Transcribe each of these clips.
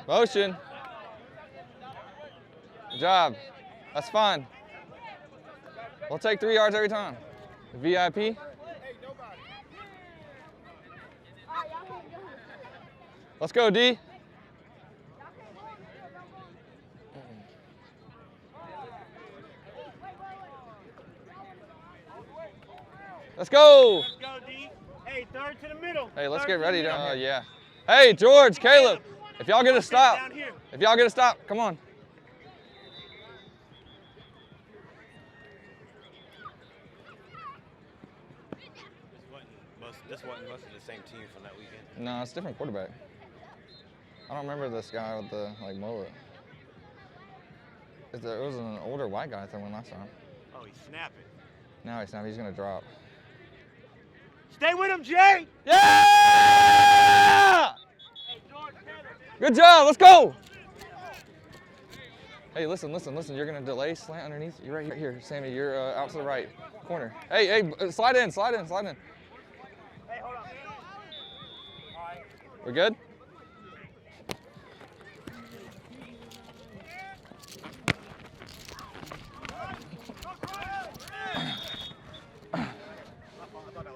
Motion. Good job. That's fine. We'll take 3 yards every time. VIP. Let's go, D. Let's go. Let's go, D. Hey, third to the middle. Hey, let's get ready down here. Yeah. Hey, George, Caleb, if y'all get a stop. If y'all get a stop, come on. This wasn't must have the same team from that weekend. No, it's a different quarterback. I don't remember this guy with the mullet. It was an older white guy that won last time. Oh, he's snapping. Now he's snapping. He's gonna drop. Stay with him, Jay. Yeah! Good job. Let's go. Hey, listen. You're gonna delay, slant underneath. You're right here, Sammy. You're out to the right corner. Hey, slide in. Hey, hold on. All right. We're good?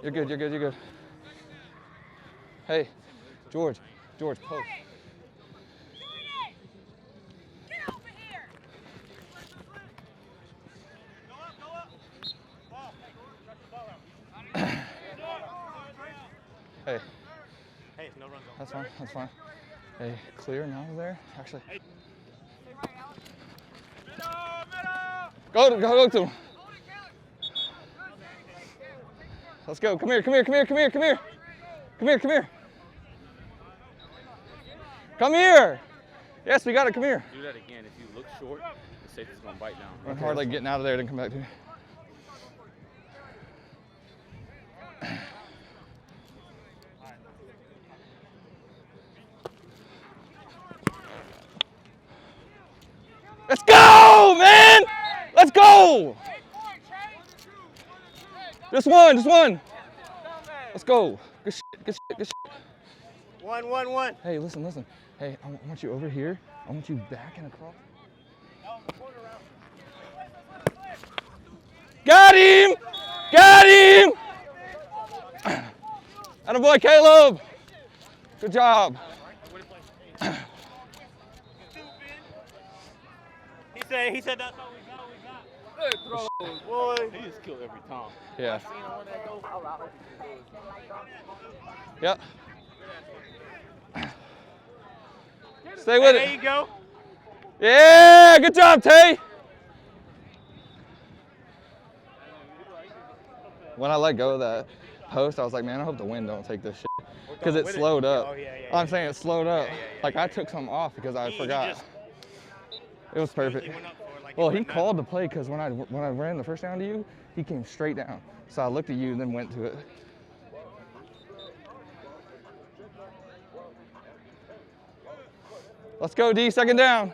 You're good. Hey, George, post. Hey. Hey, no run zone. That's fine. Hey, clear now there. Actually. Go to him. Let's go. Come here. Come here. Yes, we got it. Come here. Do that again. If you look short, the safety's going to bite down. Run hard like getting out of there, then come back to you. Let's go, man! Let's go! Just one. Let's go. Good shit. 1. Hey, listen. Hey, I want you over here. I want you back and across. Got him! Attaboy, Caleb! Good job. He said that's all we got. Good throw, boy. He just killed every time. Yeah. Yep. Stay with it. There you go. Yeah, good job, Tay. When I let go of that post, I was like, man, I hope the wind don't take this shit. Because it slowed up. Oh, yeah. I'm saying it slowed up. Like, I took something off because I forgot. It was perfect. Well, he called the play because when I ran the first down to you, he came straight down. So I looked at you and then went to it. Let's go, D, second down.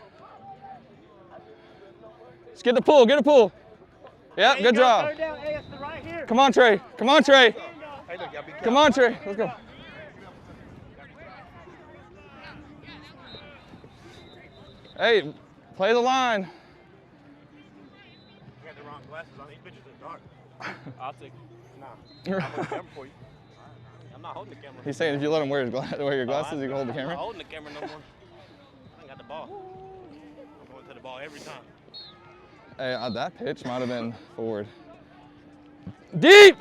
Let's get a pull. Yep, good job. Come on, Trey. Come on, Trey. Let's go. Hey, play the line. You got the wrong glasses on. These bitches are dark. I'll take it. Nah. I'm holding the camera for you. I'm not holding the camera. He's saying if you let him wear your glasses, you can hold the camera. I'm not holding the camera no more. I ain't got the ball. I'm going to the ball every time. Hey, that pitch might have been forward. Deep!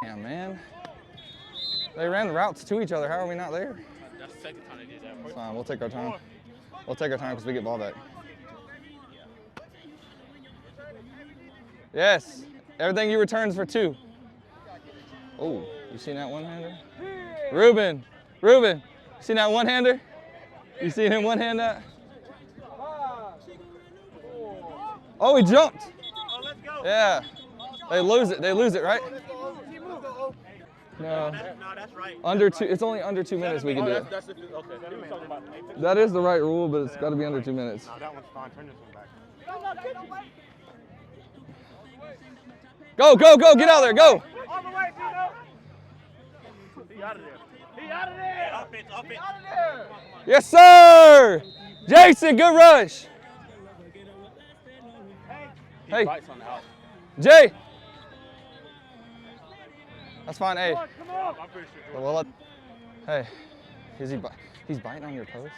Damn, man. They ran the routes to each other. How are we not there? That's the second time they did that. It's fine. We'll take our time. Because we get ball back. Yes. Everything you return is for 2. Oh, you seen that one-hander? Ruben. You seen that one-hander? You seen him one-hand that? Oh, he jumped. Oh, let's go. Yeah. They lose it, right? No. That's right. Under 2. It's only under 2 minutes we can do it. That's okay. That is the right rule, but it's got to be under 2 minutes. No, that one's fine. Turn this one back. Go. Get out there. Go. All the way, Pino. He out of there. Yes, sir. Jason, good rush. Hey, Jay. That's fine. Hey. Well, hey, he's biting on your post?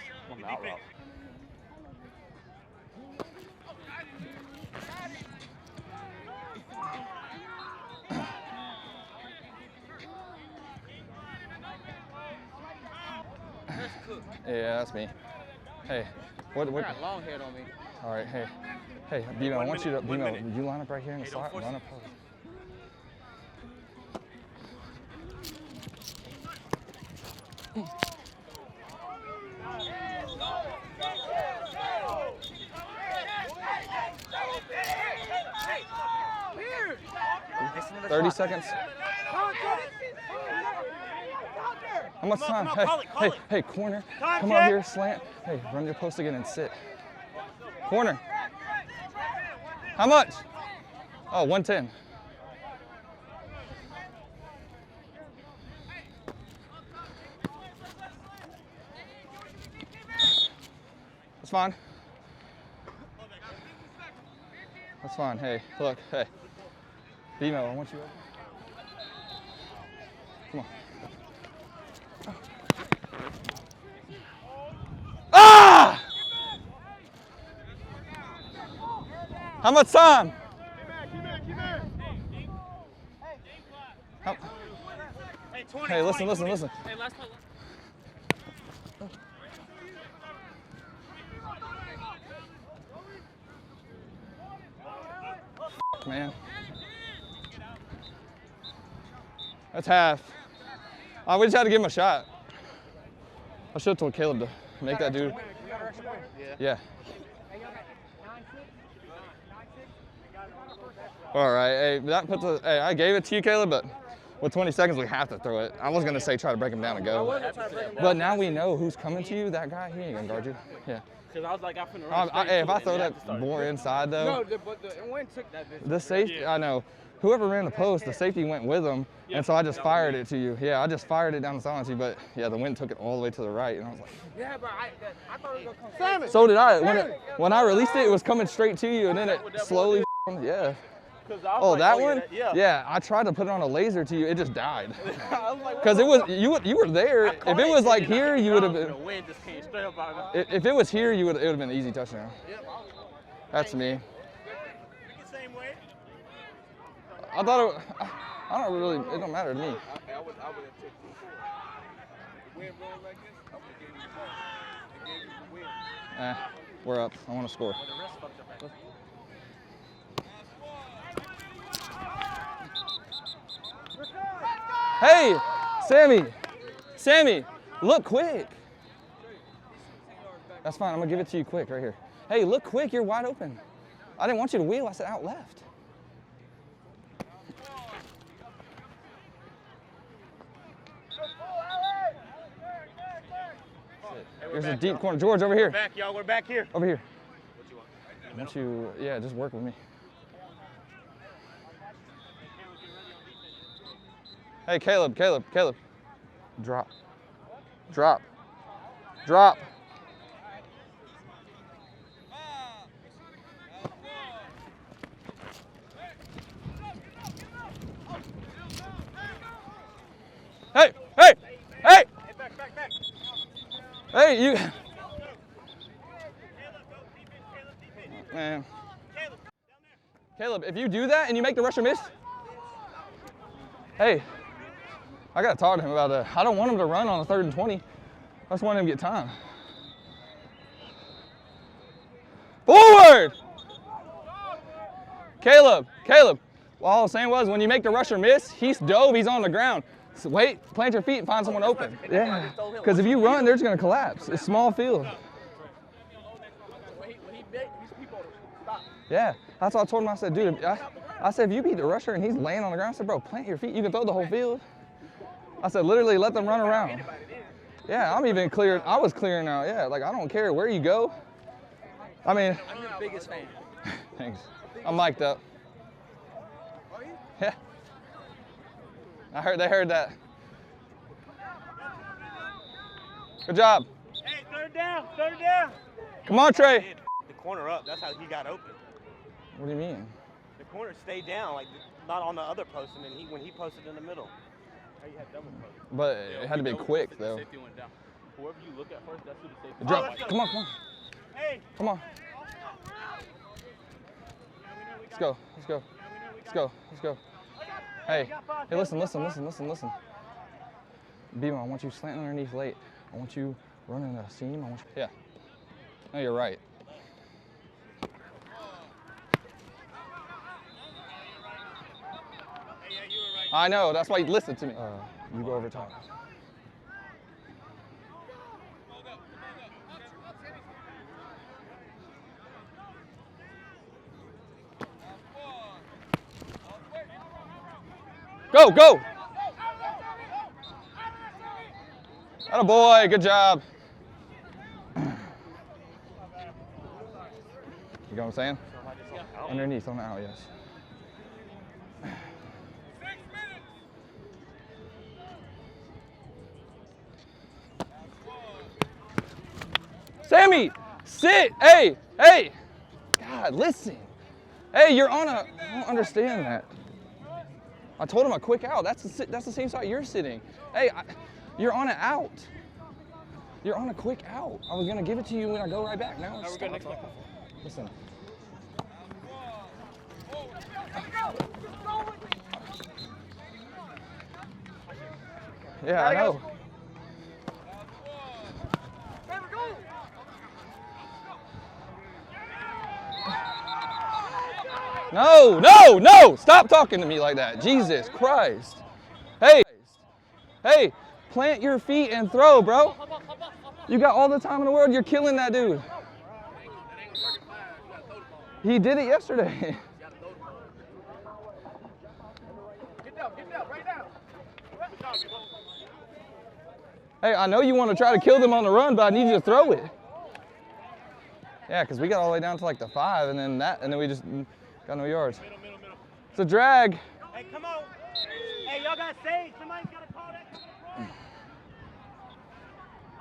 Yeah, that's me. Hey, what? I got long head on me. All right, hey, Bino, I want you to, Bino, you line up right here in the slot and run up post. 30 seconds. How much time? Hey, corner. Come out here, slant. Hey, run your post again and sit. Corner. How much? Oh, 110. That's fine. That's fine. Hey, look, hey. Bimo, I want you up. Come on. Ah! How much time? Hey, listen. Hey, last time. Man. That's half. We just had to give him a shot. I should have told Caleb to make that dude. Yeah. All right. Hey, that puts a, hey, I gave it to you, Caleb, but with 20 seconds, we have to throw it. I was going to say try to break him down and go. But now we know who's coming to you. That guy, he ain't going to guard you. Yeah. Because I was like, I'm finna run Hey, if I throw that more inside, though. No, but the wind took that bitch. The safety, I know. Whoever ran the post, the safety went with him, and so I just fired it to you. Yeah, I just fired it down the sideline to you, but yeah, the wind took it all the way to the right, and I was like, yeah, but I thought it was gonna come straight. So did I. When I released it, it was coming straight to you, and then it slowly, yeah. Oh, that one? Yeah, I tried to put it on a laser to you. It just died. Because it was you were there. If it was like here, you would have been. The wind just came straight up out of it. If it was here, it would have been an easy touchdown. That's me. I thought it. I don't really. It don't matter to me. We're up. I want to score. Hey, Sammy, look quick. That's fine. I'm gonna give it to you quick right here. Hey, look quick. You're wide open. I didn't want you to wheel. I said out left. There's a deep corner. George, over here. We're back, y'all. We're back here. Over here. What you want? I want you, yeah, just work with me. Hey, Caleb. Drop. Hey! Back. Hey, you. Man. Caleb, if you do that and you make the rusher miss, hey, I got to talk to him about that. I don't want him to run on a 3rd and 20. I just want him to get time. Forward! Caleb. All I was saying was when you make the rusher miss, he's dove, he's on the ground. So wait, plant your feet and find someone open. Yeah, because if you run, they're just going to collapse. It's small field. Yeah, that's what I told him. I said, dude, I said, if you beat the rusher and he's laying on the ground, I said, bro, plant your feet. You can throw the whole field. I said, literally let them run around. Yeah, I'm even clear. I was clearing out. Yeah, like I don't care where you go. I mean. I'm your biggest fan. Thanks. I'm mic'd up. Yeah. They heard that. Good job. Hey, third down, third down. Come on, Trey. The corner up, that's how he got open. What do you mean? The corner stayed down, like not on the other post, and then when he posted in the middle. Now you had double post. But it had to be quick, though. Safety went down. Whoever you look at first, that's who the safety. Drop. Come on, come on. Hey. Come on. Let's go. Let's go. Let's go. Let's go. Hey, hey, listen. Beamer, I want you slanting underneath late. I want you running a seam. Yeah. No, you're right. I know, that's why you listen to me. You go over top. Go, go! Atta boy, good job. You know what I'm saying? Underneath on the out, yes. Sammy, sit. Hey, hey. God, listen. Hey, you're on a. I don't understand that. I told him a quick out. That's the same side you're sitting. Hey, you're on an out. You're on a quick out. I was gonna give it to you when I go right back. Now it's stop. Listen. Yeah, I know. No, no, no! Stop talking to me like that. Jesus Christ. Hey, hey, plant your feet and throw, bro. You got all the time in the world. You're killing that dude. He did it yesterday. Hey, I know you want to try to kill them on the run, but I need you to throw it. Yeah, because we got all the way down to like the 5, and then we just got no yards. Middle. It's a drag. Hey, come on. Hey, y'all got saved. Somebody's got to call that.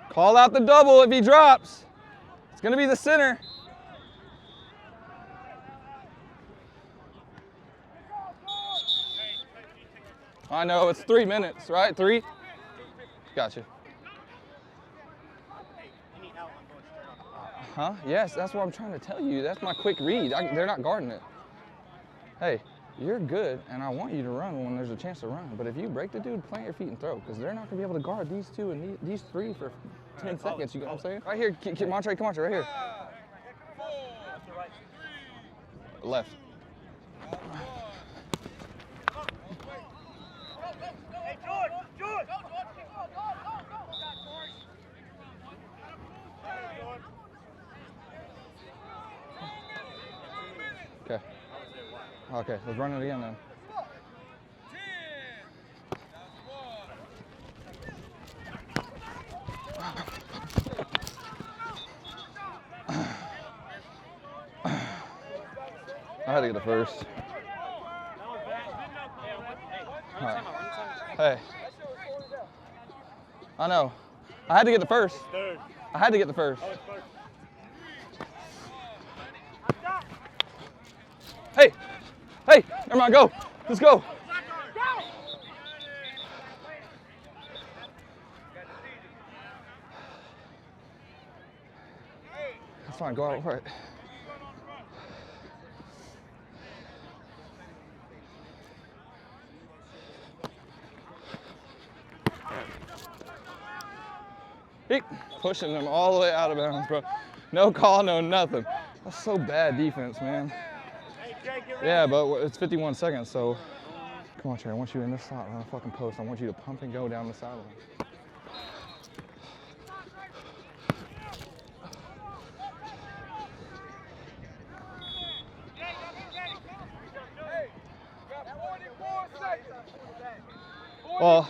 Call out the double if he drops. It's going to be the center. I know, it's 3 minutes, right? 3? Gotcha. Huh? Yes, that's what I'm trying to tell you. That's my quick read. They're not guarding it. Hey, you're good, and I want you to run when there's a chance to run. But if you break the dude, plant your feet and throw, because they're not going to be able to guard these 2 and these 3 for 10 seconds. You know what I'm saying? Right here, Montre, come on, right here. Left. Hey, George! Okay. Okay, let's run it again then. I had to get the first. Right. Hey. I know. I had to get the first. I had to get the first. Hey. Hey. Never mind. Go. Let's go. That's fine. Go out for it. Pushing them all the way out of bounds, bro. No call, no nothing. That's so bad defense, man. Yeah, but it's 51 seconds, so. Come on, Trey, I want you in this slot on the fucking post. I want you to pump and go down the sideline. Well,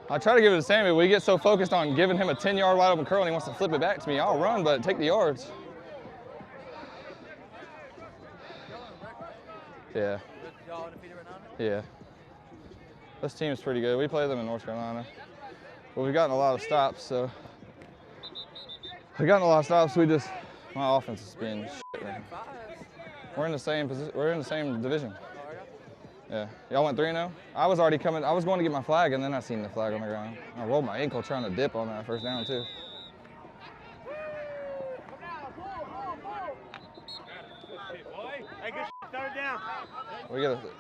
I try to give it to Sammy, but we get so focused on giving him a 10-yard wide open curl and he wants to flip it back to me. I'll run, but take the yards. Yeah. Yeah. This team's pretty good. We play them in North Carolina. Well, we've gotten a lot of stops, so We got a lot of stops. My offense is being shit right now. We're in the same position. We're in the same division. Yeah. Y'all went 3-0? I was already coming. I was going to get my flag, and then I seen the flag on the ground. I rolled my ankle trying to dip on that first down, too. Hey, good shit. Third down.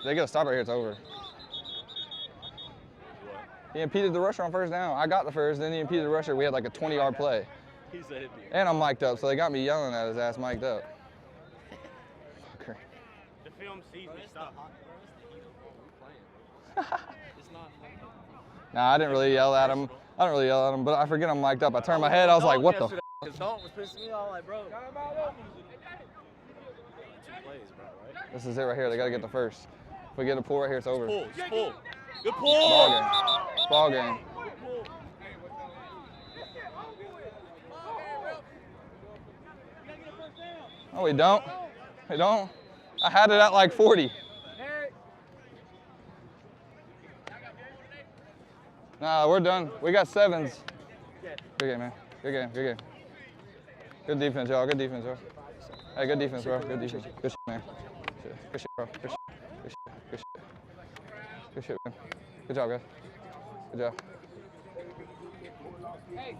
They gotta stop right here. It's over. He impeded the rusher on first down. I got the first, then he impeded the rusher. We had like a 20-yard play. He's a hippie. And I'm mic'd up, so they got me yelling at his ass mic'd up. Okay. The film sees me stop. Nah, I didn't really yell at him. But I forget I'm mic'd up. I turned my head, I was like, what the f? His dog was pissing me off, like, bro. 2 plays, bro, right? This is it right here. They gotta get the first. If we get a pull right here, it's over. Pull, just pull. Good Ball pull. game. Ball game. Oh, we don't. We don't. I had it at like 40. Nah, we're done. We got 7s. Good game, man. Good game. Good game. Good defense, y'all. Good defense, y'all. Hey, good defense, bro. Good defense. Good shit, man. Good shit, bro. Good shit. Good shit. Good shit. Good shit, man. Good job, guys. Good job. Hey,